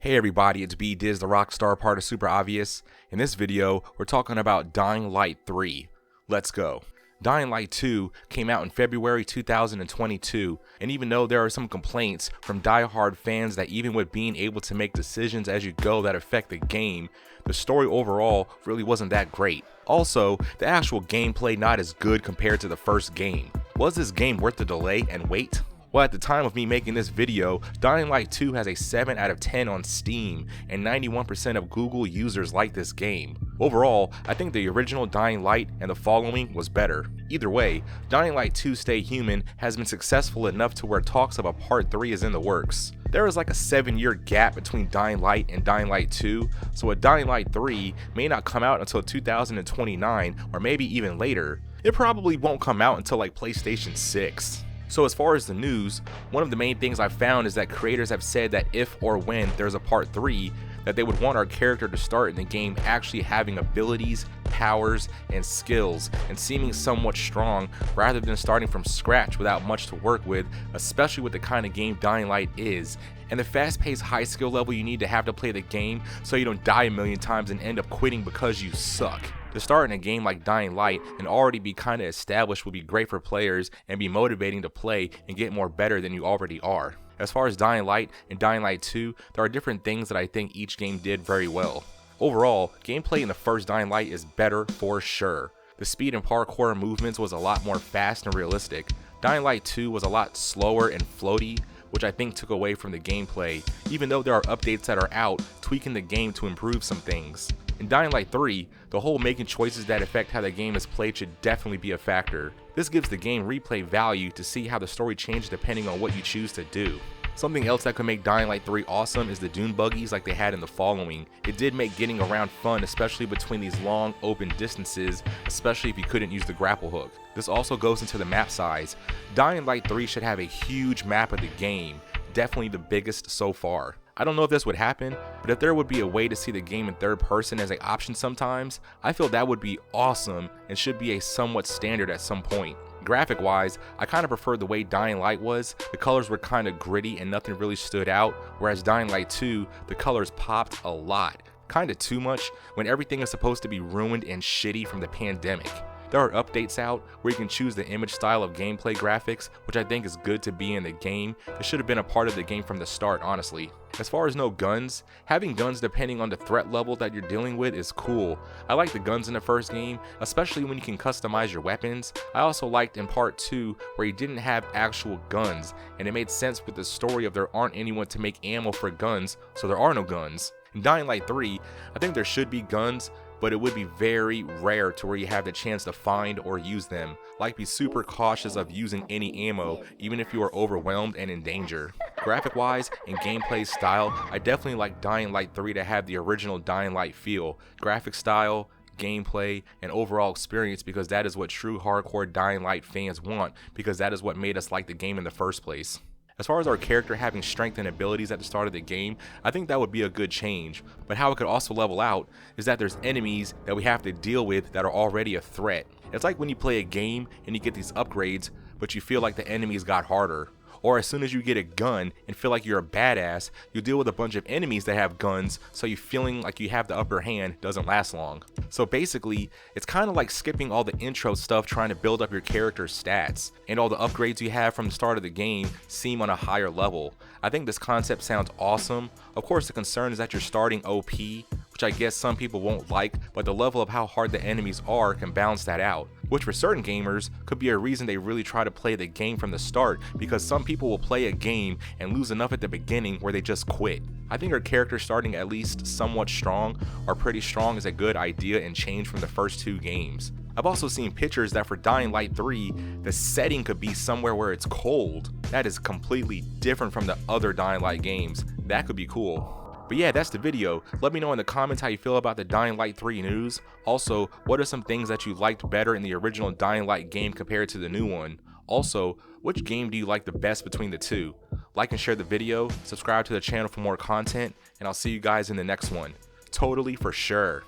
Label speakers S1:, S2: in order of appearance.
S1: Hey everybody, it's B Diz, the Rockstar part of SuperObvious. In this video, we're talking about Dying Light 3. Let's go. Dying Light 2 came out in February 2022, and even though there are some complaints from die-hard fans that even with being able to make decisions as you go that affect the game, the story overall really wasn't that great. Also, the actual gameplay not as good compared to the first game. Was this game worth the delay and wait? Well, at the time of me making this video, Dying Light 2 has a 7 out of 10 on Steam, and 91% of Google users like this game. Overall, I think the original Dying Light and the following was better. Either way, Dying Light 2 Stay Human has been successful enough to where talks of a part 3 is in the works. There is like a 7-year gap between Dying Light and Dying Light 2, so a Dying Light 3 may not come out until 2029 or maybe even later. It probably won't come out until like PlayStation 6. So as far as the news, one of the main things I've found is that creators have said that if or when there's a part 3, that they would want our character to start in the game actually having abilities, powers, and skills, and seeming somewhat strong rather than starting from scratch without much to work with, especially with the kind of game Dying Light is, and the fast-paced high skill level you need to have to play the game so you don't die a million times and end up quitting because you suck. To start in a game like Dying Light and already be kinda established would be great for players and be motivating to play and get more better than you already are. As far as Dying Light and Dying Light 2, there are different things that I think each game did very well. Overall, gameplay in the first Dying Light is better for sure. The speed and parkour movements was a lot more fast and realistic. Dying Light 2 was a lot slower and floaty, which I think took away from the gameplay, even though there are updates that are out tweaking the game to improve some things. In Dying Light 3, the whole making choices that affect how the game is played should definitely be a factor. This gives the game replay value to see how the story changes depending on what you choose to do. Something else that could make Dying Light 3 awesome is the dune buggies like they had in the following. It did make getting around fun, especially between these long open distances, especially if you couldn't use the grapple hook. This also goes into the map size. Dying Light 3 should have a huge map of the game, definitely the biggest so far. I don't know if this would happen, but if there would be a way to see the game in third person as an option sometimes, I feel that would be awesome and should be a somewhat standard at some point. Graphic wise, I kinda preferred the way Dying Light was. The colors were kinda gritty and nothing really stood out, whereas Dying Light 2, the colors popped a lot. Kinda too much when everything is supposed to be ruined and shitty from the pandemic. There are updates out where you can choose the image style of gameplay graphics, which I think is good to be in the game. It should have been a part of the game from the start, honestly. As far as no guns, having guns depending on the threat level that you're dealing with is cool. I like the guns in the first game, especially when you can customize your weapons. I also liked in part 2 where you didn't have actual guns, and it made sense with the story of there aren't anyone to make ammo for guns, so there are no guns. In Dying Light 3, I think there should be guns, but it would be very rare to where you have the chance to find or use them. Like, be super cautious of using any ammo, even if you are overwhelmed and in danger. Graphic wise and gameplay style, I definitely like Dying Light 3 to have the original Dying Light feel. Graphic style, gameplay, and overall experience, because that is what true hardcore Dying Light fans want, because that is what made us like the game in the first place. As far as our character having strength and abilities at the start of the game, I think that would be a good change, but how it could also level out is that there's enemies that we have to deal with that are already a threat. It's like when you play a game and you get these upgrades, but you feel like the enemies got harder. Or as soon as you get a gun and feel like you're a badass, you deal with a bunch of enemies that have guns, so you feeling like you have the upper hand doesn't last long. So basically, it's kind of like skipping all the intro stuff trying to build up your character's stats, and all the upgrades you have from the start of the game seem on a higher level. I think this concept sounds awesome. Of course, the concern is that you're starting OP, which I guess some people won't like, but the level of how hard the enemies are can balance that out, which for certain gamers could be a reason they really try to play the game from the start, because some people will play a game and lose enough at the beginning where they just quit. I think our characters starting at least somewhat strong or pretty strong is a good idea and change from the first 2 games. I've also seen pictures that for Dying Light 3, the setting could be somewhere where it's cold. That is completely different from the other Dying Light games. That could be cool. But yeah, that's the video. Let me know in the comments how you feel about the Dying Light 3 news. Also, what are some things that you liked better in the original Dying Light game compared to the new one? Also, which game do you like the best between the two? Like and share the video, subscribe to the channel for more content, and I'll see you guys in the next one. Totally for sure.